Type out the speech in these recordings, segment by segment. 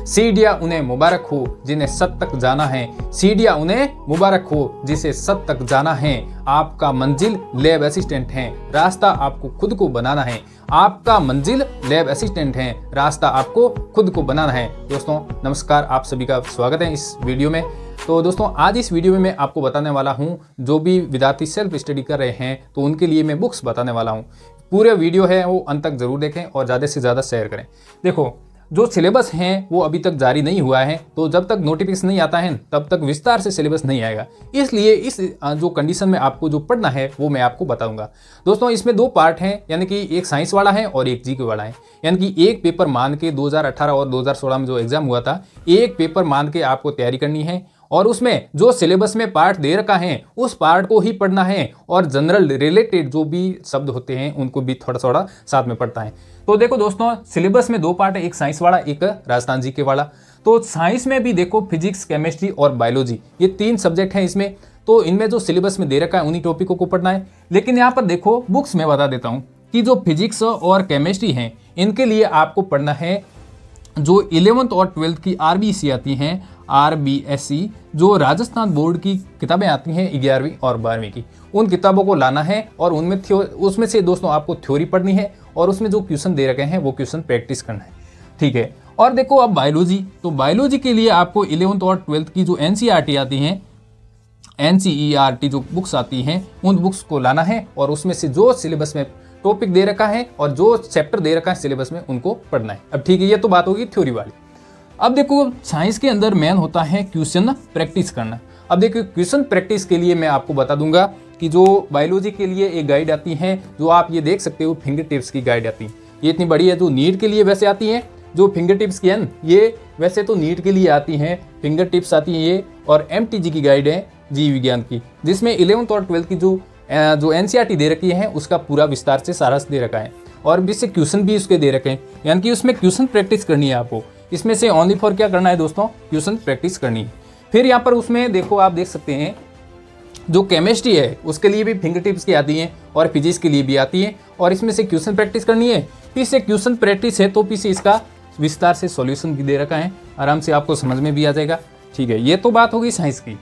सीढ़ियां उन्हें मुबारक हो जिन्हें सत तक जाना है, सीढ़ियां उन्हें मुबारक हो जिसे सत तक जाना है। आपका मंजिल लैब असिस्टेंट है, रास्ता आपको खुद को बनाना है। आपका मंजिल लैब असिस्टेंट है, रास्ता आपको खुद को बनाना है। दोस्तों नमस्कार, आप सभी का स्वागत है इस वीडियो में। तो दोस्तों आज इस वीडियो में मैं आपको बताने वाला हूं, जो भी विद्यार्थी सेल्फ स्टडी कर रहे हैं तो उनके लिए मैं बुक्स बताने वाला हूं। पूरे वीडियो है वो अंत तक जरूर देखें और ज़्यादा से ज़्यादा शेयर करें। देखो, जो सिलेबस हैं वो अभी तक जारी नहीं हुआ है, तो जब तक नोटिफिकेशन नहीं आता है तब तक विस्तार से सिलेबस नहीं आएगा। इसलिए इस जो कंडीशन में आपको जो पढ़ना है वो मैं आपको बताऊंगा। दोस्तों इसमें दो पार्ट हैं, यानी कि एक साइंस वाला है और एक जीके वाला है। यानी कि एक पेपर मान के 2018 और 2016 में जो एग्जाम हुआ था, एक पेपर मान के आपको तैयारी करनी है और उसमें जो सिलेबस में पार्ट दे रखा है उस पार्ट को ही पढ़ना है और जनरल रिलेटेड जो भी शब्द होते हैं उनको भी थोड़ा थोड़ा साथ में पढ़ता है। तो देखो दोस्तों, सिलेबस में दो पार्ट है, एक साइंस वाला एक राजस्थान जीके वाला। तो साइंस में भी देखो फिजिक्स, केमिस्ट्री और बायोलॉजी, ये तीन सब्जेक्ट हैं इसमें। तो इनमें जो सिलेबस में दे रखा है उन्हीं टॉपिकों को पढ़ना है। लेकिन यहाँ पर देखो बुक्स में बता देता हूँ कि जो फिजिक्स और केमिस्ट्री हैं इनके लिए आपको पढ़ना है जो 11th और 12th की RBC आती हैं, RBSC, जो राजस्थान बोर्ड की किताबें आती हैं 11वीं और 12वीं की, उन किताबों को लाना है और उसमें से दोस्तों आपको थ्योरी पढ़नी है और उसमें जो क्वेश्चन दे रखे हैं वो क्वेश्चन प्रैक्टिस करना है, ठीक है। और देखो अब बायोलॉजी, तो बायोलॉजी के लिए आपको 11th और 12th की जो NCERT आती हैं, NCERT जो बुक्स आती हैं उन बुक्स को लाना है और उसमें से जो सिलेबस में टॉपिक दे रखा है और जो चैप्टर दे रखा है सिलेबस में उनको पढ़ना है। अब ठीक है, ये तो बात होगी थ्योरी वाली। अब देखो साइंस के अंदर मेन होता है क्वेश्चन प्रैक्टिस करना। अब देखो क्वेश्चन प्रैक्टिस के लिए मैं आपको बता दूंगा कि जो बायोलॉजी के लिए एक गाइड आती है, जो आप ये देख सकते हो फिंगर टिप्स की गाइड आती है, ये इतनी बड़ी है। जो नीट के लिए वैसे आती है, जो फिंगर टिप्स की है ये वैसे तो नीट के लिए आती हैं, फिंगर टिप्स आती है ये, और MTG की गाइड है जीव विज्ञान की, जिसमें 11th और 12th की जो NCERT दे रखी है उसका पूरा विस्तार से सारांश दे रखा है और इससे क्वेश्चन भी उसके दे रखे हैं, यानी कि उसमें क्वेश्चन प्रैक्टिस करनी है आपको। इसमें से ओनली फॉर क्या करना है दोस्तों, क्वेश्चन प्रैक्टिस करनी है। फिर यहाँ पर उसमें देखो आप देख सकते हैं जो केमिस्ट्री है उसके लिए भी फिंगर टिप्स की आती हैं और फिजिक्स के लिए भी आती है और इसमें से क्वेश्चन प्रैक्टिस करनी है। फिर से क्वेश्चन प्रैक्टिस है तो फिर से इसका विस्तार से सॉल्यूशन भी दे रखा है, आराम से आपको समझ में भी आ जाएगा, ठीक है। ये तो बात होगी साइंस की।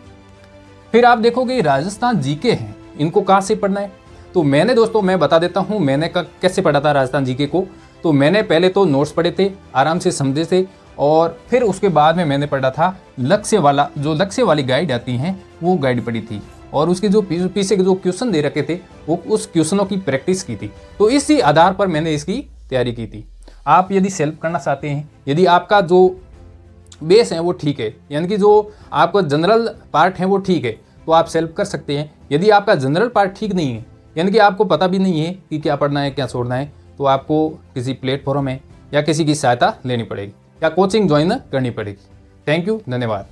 फिर आप देखोगे राजस्थान जीके हैं, इनको कहाँ से पढ़ना है, तो मैंने दोस्तों मैं बता देता हूँ मैंने कैसे पढ़ा था राजस्थान जीके को। तो मैंने पहले तो नोट्स पढ़े थे, आराम से समझे थे, और फिर उसके बाद में मैंने पढ़ा था लक्ष्य वाली गाइड आती हैं वो गाइड पढ़ी थी और उसके जो पीछे जो क्वेश्चन दे रखे थे वो उस क्वेश्चनों की प्रैक्टिस की थी। तो इसी आधार पर मैंने इसकी तैयारी की थी। आप यदि सेल्फ करना चाहते हैं, यदि आपका जो बेस है वो ठीक है, यानी कि जो आपका जनरल पार्ट है वो ठीक है, तो आप सेल्फ कर सकते हैं। यदि आपका जनरल पार्ट ठीक नहीं है, यानी कि आपको पता भी नहीं है कि क्या पढ़ना है क्या छोड़ना है, तो आपको किसी प्लेटफॉर्म में या किसी की सहायता लेनी पड़ेगी या कोचिंग ज्वाइन करनी पड़ेगी। थैंक यू, धन्यवाद।